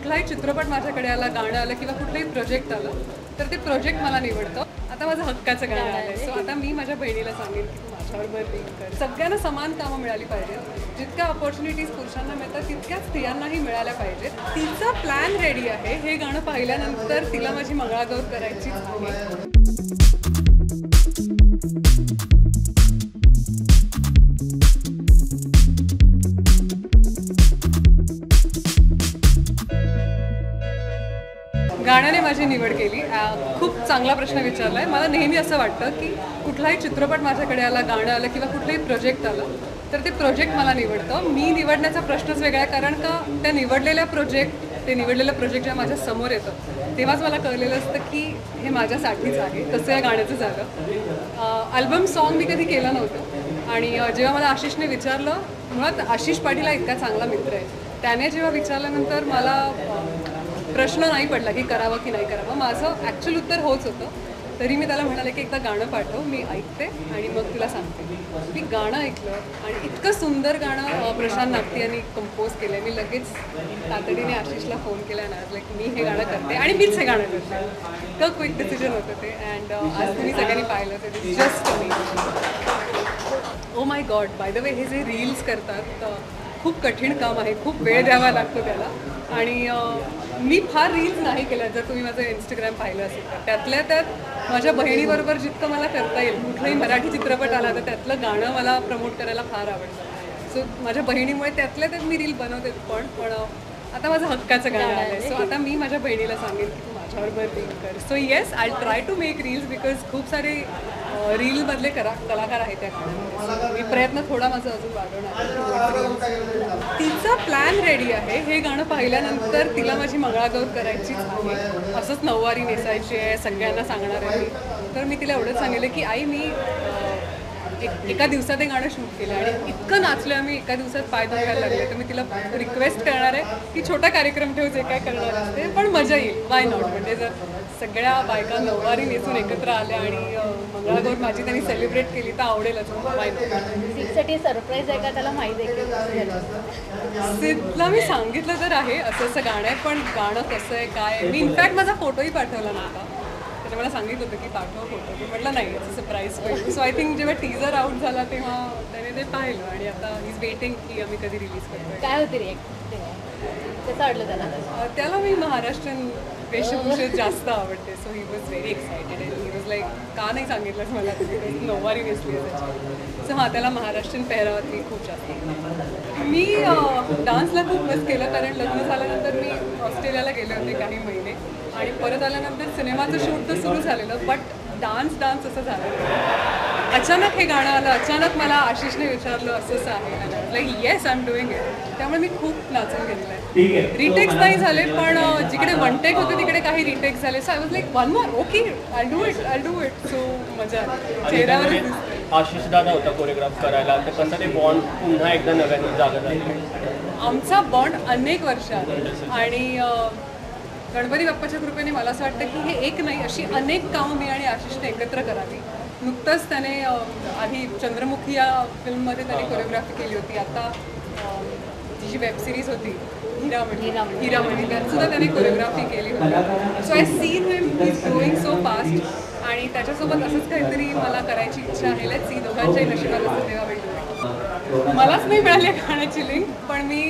कुठलाही चित्रपट माझ्याकडे आला, गाणं आलं किंवा कुठलाही प्रोजेक्ट आलं तर ते प्रोजेक्ट मला निवडतं. आता माझं हक्काचं गाणं आलं आहे. सो आता मी माझ्या बहिणीला सांगेन की तू माझ्याबरोबर लिंक कर. सगळ्यांना समान कामं मिळाली पाहिजेत. जितक्या ऑपॉर्च्युनिटीज पुरुषांना मिळतात तितक्याच स्त्रियांनाही मिळाल्या पाहिजेत. तिचा प्लॅन रेडी आहे. हे गाणं पाहिल्यानंतर तिला माझी मंगळागौर करायचीच आहे. गाण्याने माझी निवड केली. खूप चांगला प्रश्न विचारला आहे. मला नेहमी असं वाटतं की कुठलाही चित्रपट माझ्याकडे आला, गाणं आलं किंवा कुठलंही प्रोजेक्ट आलं तर ते प्रोजेक्ट मला निवडतं. मी निवडण्याचा प्रश्नच वेगळा आहे, कारण का ते निवडलेलं प्रोजेक्ट जेव्हा माझ्या समोर येतं तेव्हाच मला कळलेलं असतं की हे माझ्यासाठीच आहे. तसं या गाण्याचं झालं. अल्बम सॉन्ग मी कधी केलं नव्हतं आणि जेव्हा मला आशिषने विचारलं, मुळात आशिष पाटील हा इतका चांगला मित्र आहे, त्याने जेव्हा विचारल्यानंतर मला प्रश्न नाही पडला की करावं की नाही करावं. माझं ॲक्च्युअल उत्तर होच होतं. तरी मी त्याला म्हणाले की एकदा गाणं पाठव, मी ऐकते आणि मग तुला सांगते. मी गाणं ऐकलं आणि इतकं सुंदर गाणं प्रशांत नागटी यांनी कंपोज केलं आहे. मी लगेच तातडीने आशिषला फोन केला आणि लाईक मी हे गाणं करते आणि मीच हे गाणं करते. इतकं क्विक डिसिजन होतं ते. अँड आज तुम्ही सगळ्यांनी पाहिलं ते just me. Oh my God, by the way हे जे रील्स करतात खूप कठीण काम आहे. खूप वेळ द्यावा लागतो त्याला. आणि मी फार रील्स नाही केल्या. जर तुम्ही माझं इंस्टाग्राम पाहिलं असेल तर त्यातल्या त्यात माझ्या बहिणीबरोबर जितकं मला करता येईल, कुठलाही मराठी चित्रपट आला तर त्यातलं गाणं मला प्रमोट करायला फार आवडतं. सो माझ्या बहिणीमुळे त्यातल्या त्यात मी रील बनवते. पण आता माझं हक्काचं गाणं आलं आहे. सो आता मी माझ्या बहिणीला सांगेन की तू माझ्याबरोबर लिंक कर. So yes, I try to make reels because खूप सारे रीलमधले कलाकार आहेत त्या गाण्यामध्ये. मी प्रयत्न थोडा माझं अजून वाढवणार. तिचा प्लॅन रेडी आहे. हे गाणं पाहिल्यानंतर तिला माझी मंगळागौर करायचीच आहे. असंच नऊवारी नेसायची आहे, सगळ्यांना सांगणार आहे मी. तर मी तिला एवढंच सांगितलं की आई मी एका दिवसात हे गाणं शूट केलं आणि इतकं नाचलं आम्ही, एका दिवसात पाय दुखायला लागले. तर मी तिला रिक्वेस्ट करणार आहे की छोटा कार्यक्रम ठेव, जे काय करणार असते पण मजा येईल. Why not. म्हणजे जर सगळ्या बायका नऊवारी नेसून एकत्र आल्या आणि मंगळागौर माझी त्यांनी सेलिब्रेट केली तर आवडेलच. Why not. सिद्धसाठी सरप्राईज आहे का त्याला माहीत आहे की? सिद्धला मी सांगितलं तर आहे असं असं गाणं आहे, पण गाणं कसं आहे काय. मी इनफॅक्ट माझा फोटोही पाठवला नव्हता. त्याने मला सांगितलं होतं की पाठव फोटो. मी म्हटलं नाही, याचं सरप्राईज पाहिजे. सो आय थिंक जेव्हा टीजर आउट झाला तेव्हा त्याने ते पाहिलं आणि आता इज वेटिंग की आम्ही कधी रिलीज करतो. काय होती रिॲक्ट तेव्हा? कसं वाटलं त्याला? त्याला मी महाराष्ट्रीयन वेशभूषेत जास्त आवडते. So he was very excited and he was like का नाही सांगितलं मला तुम्ही नऊवारी नेसली आहे त्याची. सो हां, त्याला महाराष्ट्रीयन पेहरावातली खूप जास्त. मी डान्सला खूप मिस केलं, कारण लग्न झाल्यानंतर मी ऑस्ट्रेलियाला गेले होते काही महिने आणि परत आल्यानंतर सिनेमाचं शूट तर सुरू झालेलं, बट डान्स असं झालं. अचानक हे गाणं आलं, अचानक मला आशिषने विचारलं असं असं आहे, like yes I am doing it. त्यामुळे मी खूप नाचून घेतलं आहे. रिटेक्स नाही झाले, पण जिकडे वन टेक होते तिकडे काही रिटेक्स झाले. So I was like one more, okay I do it. So मजा चेहऱ्यावर दिसते. आशिष दादा होता कोरिओग्राफ करायला, तर कसं ते बॉन्ड पुन्हा एकदा नव्याने जागा झाली? आमचा बॉन्ड अनेक वर्ष आहे आणि गणपती बाप्पाच्या कृपेने मला असं वाटतं की हे एक नाही, अशी अनेक कामं मी आणि आशिषने एकत्र करावी. नुकतंच त्याने आधी चंद्रमुखी या फिल्ममध्ये त्याने कोरिओग्राफी केली होती. आता जी वेबसिरीज होती हिरामणी त्यात सुद्धा त्याने कोरिओग्राफी केली होती. So I seen him is growing so fast आणि त्याच्यासोबत असंच काहीतरी मला करायची इच्छा आहे. लेट्स सी, दोघांच्याही नशिबात असं तेव्हा भेटू. मलाच नाही मिळाली गाण्याची लिंक, पण मी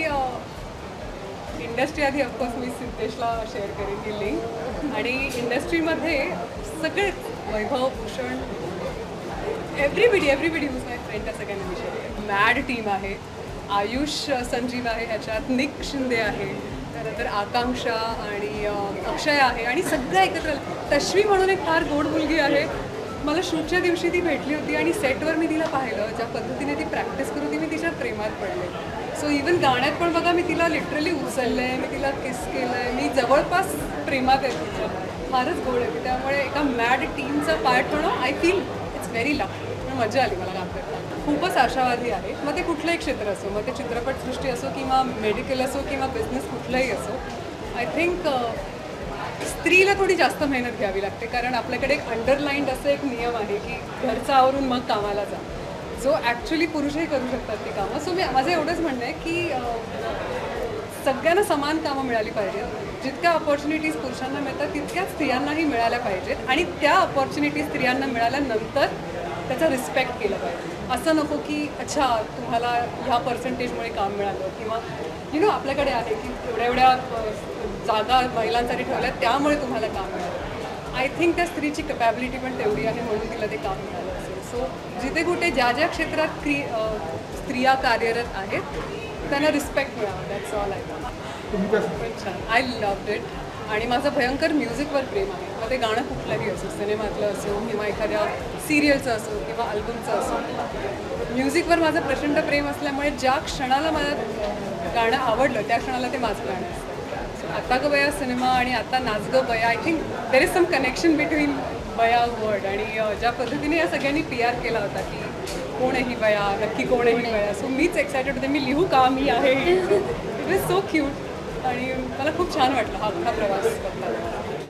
इंडस्ट्री आधी ऑफकोर्स मी सिद्धेशला शेअर करेन ही लिंक. आणि इंडस्ट्रीमध्ये सगळे वैभव, भूषण, एव्हरीबडी हुज माय फ्रेंड, त्या सगळ्यांना मी शेअर करेन. मॅड टीम आहे. आयुष संजीव आहे ह्याच्यात, निक शिंदे आहे, त्यानंतर आकांक्षा आणि अक्षय आहे आणि सगळं एकत्र. तश्वी म्हणून एक फार गोड मुलगी आहे. मला शूटच्या दिवशी ती भेटली होती आणि सेटवर मी तिला पाहिलं, ज्या पद्धतीने ती प्रॅक्टिस करून ती मी तिच्या प्रेमात पडले. सो इवन गाण्यात पण बघा, मी तिला लिटरली उचललं आहे, मी तिला किस केलं आहे, मी जवळपास प्रेमात आहे तिच्या. फारच गोड आहे. त्यामुळे एका मॅड टीमचा पार्ट होणं, I feel it's very lucky. मजा आली मला काम करताना. खूपच आशावादी आहे. मग ते कुठलंही क्षेत्र असो, मग ते चित्रपटसृष्टी असो किंवा मेडिकल असो किंवा बिझनेस कुठलंही असो. आय थिंक स्त्रीला थोडी जास्त मेहनत घ्यावी लागते, कारण आपल्याकडे एक अंडरलाईन्ड असं एक नियम आहे की घरचं आवरून मग कामाला जा, जो ॲक्च्युली पुरुषही करू शकतात ती कामं. सो माझं एवढंच म्हणणं आहे की सगळ्यांना समान कामं मिळाली पाहिजेत. जितक्या ऑपॉर्च्युनिटीज पुरुषांना मिळतात तितक्याच स्त्रियांनाही मिळाल्या पाहिजेत आणि त्या ऑपॉर्च्युनिटीज स्त्रियांना मिळाल्यानंतर त्याचा रिस्पेक्ट केला पाहिजे. असं नको की अच्छा तुम्हाला ह्या पर्सेंटेजमुळे काम मिळालं किंवा आपल्याकडे आहे की एवढ्या जागा महिलांसाठी ठेवल्या त्यामुळे तुम्हाला काम मिळालं. आय थिंक त्या स्त्रीची कॅपॅबिलिटी पण तेवढी आहे म्हणून तिला ते काम मिळालं असेल. सो जिथे कुठे ज्या ज्या क्षेत्रात स्त्रिया कार्यरत आहेत त्यांना रिस्पेक्ट मिळावा. दॅट्स ऑल आय छान. I loved it. आणि माझं भयंकर म्युझिकवर प्रेम आहे. मग ते गाणं कुठलंही असो, सिनेमातलं असो किंवा एखाद्या सिरियलचं असो किंवा अल्बमचं असो, म्युझिकवर माझं प्रचंड प्रेम असल्यामुळे ज्या क्षणाला मला गाणं आवडलं त्या क्षणाला ते माझं गाणं असतं. सो आता ग बया सिनेमा आणि आता नाच ग बया, I think there is some connection between बया वर्ड आणि ज्या पद्धतीने या सगळ्यांनी PR केला होता की कोण आहे ही बया, नक्की कोण आहे ही बया. सो मीच एक्सायटेड होते मी लिहू का मी आहे. इट इज सो क्यूट आणि मला खूप छान वाटलं हा अख्खा प्रवास करताना.